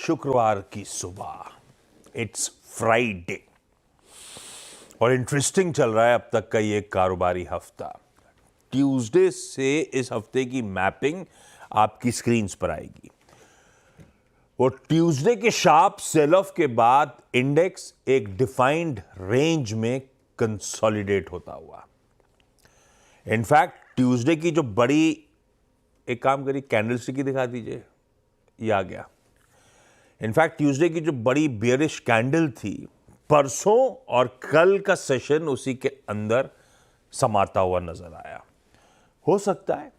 शुक्रवार की सुबह, इट्स फ्राइडे और इंटरेस्टिंग चल रहा है अब तक का ये कारोबारी हफ्ता। ट्यूसडे से इस हफ्ते की मैपिंग आपकी स्क्रीन्स पर आएगी। वो ट्यूसडे के शार्प सेल ऑफ के बाद इंडेक्स एक डिफाइंड रेंज में कंसोलिडेट होता हुआ। इनफैक्ट ट्यूसडे की जो बड़ी, एक काम करिए कैंडलस्टिक ही दिखा दीजिए, ये आ गया। इनफैक्ट ट्यूसडे की जो बड़ी बेयरिश कैंडल थी, परसों और कल का सेशन उसी के अंदर समाता हुआ नजर आया। हो सकता है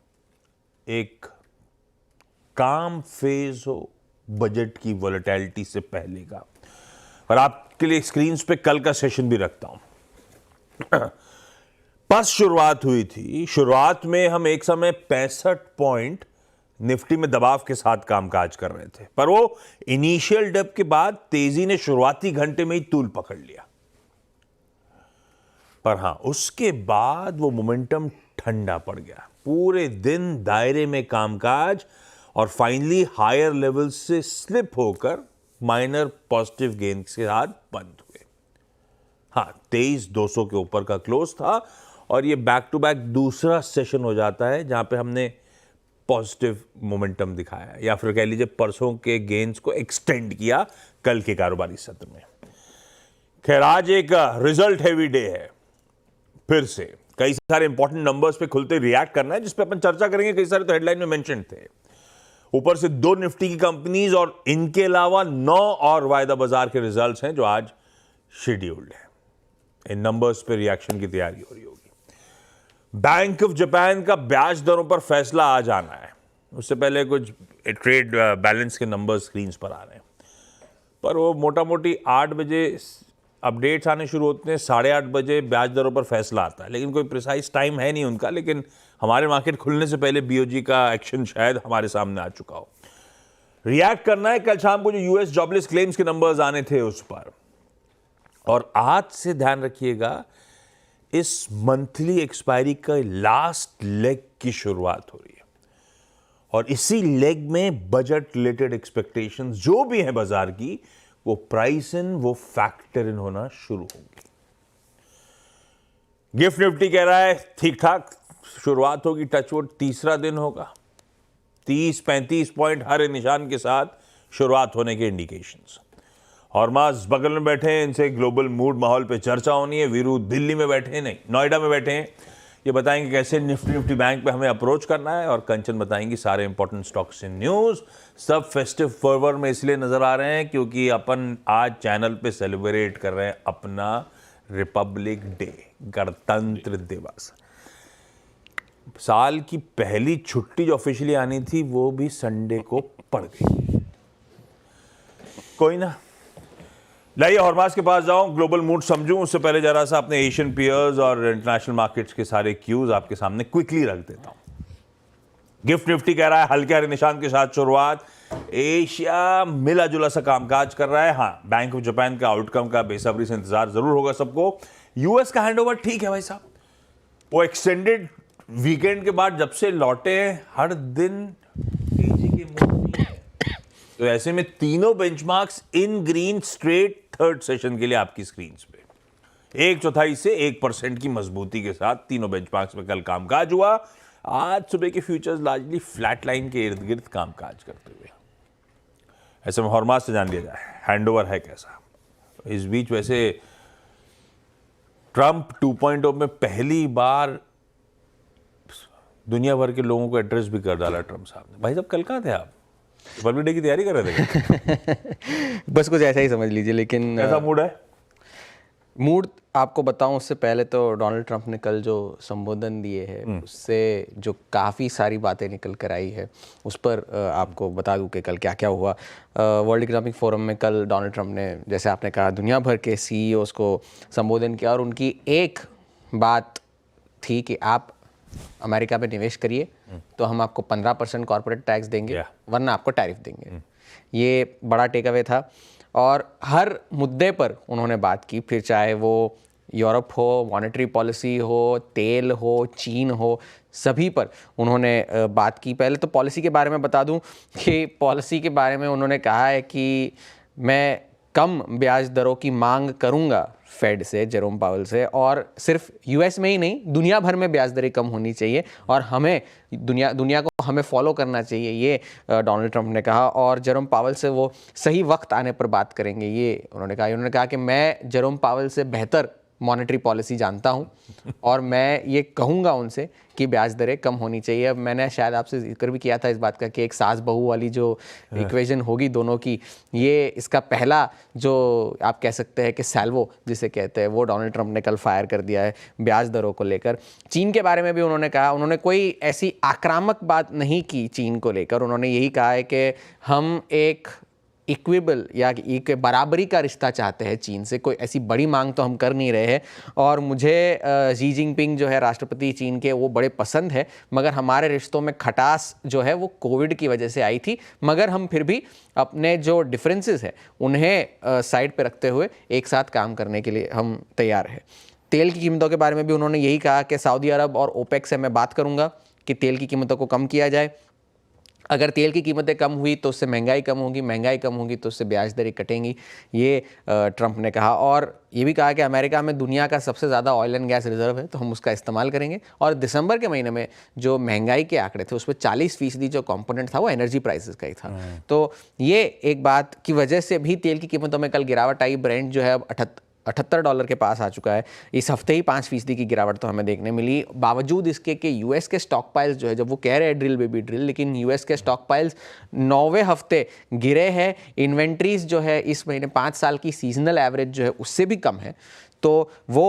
एक काम फेज हो बजट की वोलेटिलिटी से पहले का। और आपके लिए स्क्रीन्स पे कल का सेशन भी रखता हूं। बस शुरुआत हुई थी। शुरुआत में हम एक समय 65 पॉइंट निफ्टी में दबाव के साथ कामकाज कर रहे थे, पर वो इनिशियल डिप के बाद तेजी ने शुरुआती घंटे में ही तूल पकड़ लिया। पर हां, उसके बाद वो मोमेंटम ठंडा पड़ गया। पूरे दिन दायरे में कामकाज और फाइनली हायर लेवल से स्लिप होकर माइनर पॉजिटिव गेन के साथ बंद हुए। हां, 23,200 के ऊपर का क्लोज था और ये बैक टू बैक दूसरा सेशन हो जाता है जहां पे हमने पॉजिटिव मोमेंटम दिखाया, या फिर कह लीजिए परसों के गेन्स को एक्सटेंड किया कल के कारोबारी सत्र में। खैर, आज एक रिजल्ट हेवी डे है। फिर से कई सारे इंपॉर्टेंट नंबर्स पे खुलते रिएक्ट करना है, जिसपे अपन चर्चा करेंगे। कई सारे तो हेडलाइन में मेंशन थे। ऊपर से 2 निफ्टी की कंपनीज और इनके अलावा 9 और वायदा बाजार के रिजल्ट्स हैं जो आज शेड्यूल्ड है। इन नंबर्स पे रिएक्शन की तैयारी हो रही होगी। बैंक ऑफ जापान का ब्याज दरों पर फैसला आज आना है। उससे पहले कुछ ट्रेड बैलेंस के नंबर स्क्रीन्स पर आ रहे हैं, पर वो मोटा मोटी 8 बजे अपडेट्स आने शुरू होते हैं, 8:30 बजे ब्याज दरों पर फैसला आता है। लेकिन कोई प्रिसाइज टाइम है नहीं उनका, लेकिन हमारे मार्केट खुलने से पहले बीओजी का एक्शन शायद हमारे सामने आ चुका हो। रिएक्ट करना है कल शाम को जो यूएस जॉबलेस क्लेम्स के नंबर्स आने थे उस पर। और आज से ध्यान रखिएगा, इस मंथली एक्सपायरी का लास्ट लेग की शुरुआत हो रही है और इसी लेग में बजट रिलेटेड एक्सपेक्टेशंस जो भी हैं बाजार की, वो प्राइस इन, वो फैक्टर इन होना शुरू होंगी। गिफ्ट निफ्टी कह रहा है ठीक ठाक शुरुआत होगी, टचवुड तीसरा दिन होगा। 30-35 पॉइंट हर निशान के साथ शुरुआत होने के इंडिकेशंस। हॉर्मास बगल में बैठे हैं, इनसे ग्लोबल मूड माहौल पे चर्चा होनी है। वीरू दिल्ली में बैठे हैं, नहीं नोएडा में बैठे हैं। ये बताएंगे कैसे निफ्टी बैंक पे हमें अप्रोच करना है, और कंचन बताएंगी सारे इंपॉर्टेंट स्टॉक्स इन न्यूज। सब फेस्टिव फर्वर में इसलिए नजर आ रहे हैं क्योंकि अपन आज चैनल पे सेलिब्रेट कर रहे हैं अपना रिपब्लिक डे, गणतंत्र दिवस। साल की पहली छुट्टी जो ऑफिशियली आनी थी वो भी संडे को पड़ गई। कोई ना, लाइए हॉर्मास के पास जाऊं, ग्लोबल मूड समझूं। उससे पहले जरा सा अपने एशियन पीयर्स और इंटरनेशनल मार्केट्स के सारे क्यूज आपके सामने क्विकली रख देता हूं। गिफ्ट निफ्टी कह रहा है हल्के हरे निशान के साथ शुरुआत। एशिया मिला जुला सा कामकाज कर रहा है। हां, बैंक ऑफ जापान का आउटकम का बेसब्री से इंतजार जरूर होगा सबको। यूएस का हैंडओवर ठीक है भाई साहब, वो एक्सटेंडेड वीकेंड के बाद जब से लौटे हर दिन तेजी के मूड में है। तो ऐसे में तीनों बेंचमार्क्स इन ग्रीन स्ट्रेट थर्ड सेशन के लिए आपकी स्क्रीन पे 1/4 से 1% की मजबूती के साथ तीनों बेंचमार्क्स में कल कामकाज हुआ। आज सुबह के फ्यूचर्स लार्जली फ्लैट लाइन के इर्द गिर्द कामकाज करते हुए। ऐसे में हॉर्मास से जान लिया जाए हैंडओवर है कैसा। इस बीच वैसे ट्रंप 2.0 में पहली बार दुनिया भर के लोगों को एड्रेस भी कर डाला ट्रंप साहब ने। भाई साहब कल कहाँ थे आप? रिपब्लिक डे की तैयारी कर रहे थे? बस कुछ ऐसा ही समझ लीजिए। लेकिन कैसा मूड है? मूड आपको बताऊं, उससे पहले तो डोनाल्ड ट्रंप ने कल जो संबोधन दिए हैं उससे जो काफ़ी सारी बातें निकल कर आई है, उस पर आपको बता दूं कि कल क्या क्या हुआ। वर्ल्ड इकोनॉमिक फोरम में कल डोनाल्ड ट्रंप ने, जैसे आपने कहा, दुनिया भर के सीईओज़ को संबोधन किया और उनकी एक बात थी कि आप अमेरिका में निवेश करिए तो हम आपको 15% कॉर्पोरेट टैक्स देंगे, वरना आपको टैरिफ देंगे। ये बड़ा टेक अवे था और हर मुद्दे पर उन्होंने बात की, फिर चाहे वो यूरोप हो, मॉनेटरी पॉलिसी हो, तेल हो, चीन हो, सभी पर उन्होंने बात की। पहले तो पॉलिसी के बारे में बता दूं कि पॉलिसी के बारे में उन्होंने कहा है कि मैं कम ब्याज दरों की मांग करूंगा फेड से, जेरोम पावेल से, और सिर्फ यूएस में ही नहीं दुनिया भर में ब्याज दरें कम होनी चाहिए और हमें दुनिया को हमें फॉलो करना चाहिए, ये डोनाल्ड ट्रंप ने कहा। और जेरोम पावेल से वो सही वक्त आने पर बात करेंगे, ये उन्होंने कहा कि मैं जेरोम पावेल से बेहतर मॉनेटरी पॉलिसी जानता हूं और मैं ये कहूँगा उनसे कि ब्याज दरें कम होनी चाहिए। अब मैंने शायद आपसे जिक्र भी किया था इस बात का कि एक सास बहू वाली जो इक्वेशन होगी दोनों की, ये इसका पहला जो आप कह सकते हैं कि सैल्वो जिसे कहते हैं, वो डोनाल्ड ट्रंप ने कल फायर कर दिया है ब्याज दरों को लेकर। चीन के बारे में भी उन्होंने कहा, उन्होंने कोई ऐसी आक्रामक बात नहीं की चीन को लेकर। उन्होंने यही कहा है कि हम एक इक्विबल या एक बराबरी का रिश्ता चाहते हैं चीन से, कोई ऐसी बड़ी मांग तो हम कर नहीं रहे हैं। और मुझे शी जिनपिंग जो है राष्ट्रपति चीन के, वो बड़े पसंद है, मगर हमारे रिश्तों में खटास जो है वो कोविड की वजह से आई थी, मगर हम फिर भी अपने जो डिफरेंसेस है उन्हें साइड पे रखते हुए एक साथ काम करने के लिए हम तैयार हैं। तेल की कीमतों के बारे में भी उन्होंने यही कहा कि सऊदी अरब और ओपेक से मैं बात करूंगा कि तेल की कीमतों को कम किया जाए। अगर तेल की कीमतें कम हुई तो उससे महंगाई कम होगी, महंगाई कम होगी तो उससे ब्याज दरें कटेंगी, ये ट्रंप ने कहा। और ये भी कहा कि अमेरिका में दुनिया का सबसे ज़्यादा ऑयल एंड गैस रिजर्व है तो हम उसका इस्तेमाल करेंगे। और दिसंबर के महीने में जो महंगाई के आंकड़े थे उसमें 40% जो कंपोनेंट था वो एनर्जी प्राइसेस का ही था। तो ये एक बात की वजह से भी तेल की कीमतों में कल गिरावट आई। ब्रेंट जो है अब $78 के पास आ चुका है। इस हफ्ते ही 5% की गिरावट तो हमें देखने मिली, बावजूद इसके कि यूएस के स्टॉक पाइल्स जो है, जब वो कह रहे हैं ड्रिल बेबी ड्रिल, लेकिन यूएस के स्टॉक पाइल्स 9वें हफ्ते गिरे हैं। इन्वेंट्रीज जो है इस महीने 5 साल की सीजनल एवरेज जो है उससे भी कम है। तो वो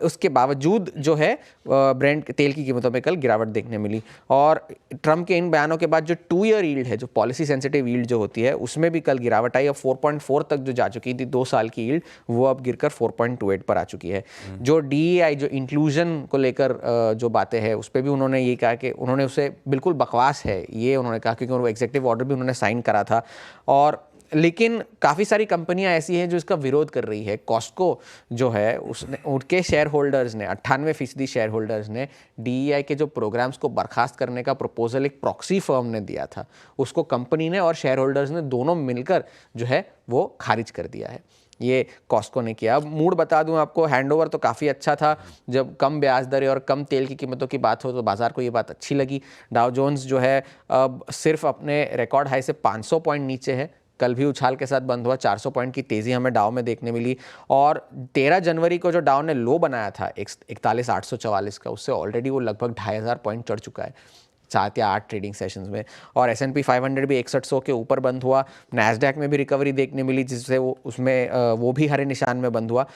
उसके बावजूद जो है ब्रेंट तेल की कीमतों में कल गिरावट देखने मिली। और ट्रंप के इन बयानों के बाद जो 2 ईयर यील्ड है, जो पॉलिसी सेंसिटिव यील्ड जो होती है, उसमें भी कल गिरावट आई। अब 4.4 तक जो जा चुकी थी 2 साल की यील्ड, वो अब गिरकर 4.28 पर आ चुकी है। जो DEI जो इंक्लूजन को लेकर जो बातें हैं उस पर भी उन्होंने ये कहा कि उन्होंने उसे बिल्कुल बकवास है, ये उन्होंने कहा, क्योंकि वो एग्जीक्यूटिव ऑर्डर भी उन्होंने साइन करा था। और लेकिन काफ़ी सारी कंपनियां ऐसी हैं जो इसका विरोध कर रही है। कॉस्टको जो है उसने, उनके शेयर होल्डर्स ने 98% शेयर होल्डर्स ने DEI के जो प्रोग्राम्स को बर्खास्त करने का प्रपोजल एक प्रॉक्सी फर्म ने दिया था, उसको कंपनी ने और शेयर होल्डर्स ने दोनों मिलकर जो है वो खारिज कर दिया है। ये कॉस्टको ने किया। अब मूड बता दूं आपको, हैंडओवर तो काफ़ी अच्छा था। जब कम ब्याज दरें और कम तेल की कीमतों की बात हो तो बाजार को ये बात अच्छी लगी। डाउ जोन्स जो है अब सिर्फ अपने रिकॉर्ड हाई से 500 पॉइंट नीचे है, कल भी उछाल के साथ बंद हुआ। 400 पॉइंट की तेज़ी हमें डाउ में देखने मिली। और 13 जनवरी को जो डाउ ने लो बनाया था 41,844 का, उससे ऑलरेडी वो लगभग 2,500 पॉइंट चढ़ चुका है 7 या 8 ट्रेडिंग सेशंस में। और S&P 500 भी 6100 के ऊपर बंद हुआ। नैस्डैक में भी रिकवरी देखने मिली, जिससे वो उसमें वो भी हरे निशान में बंद हुआ।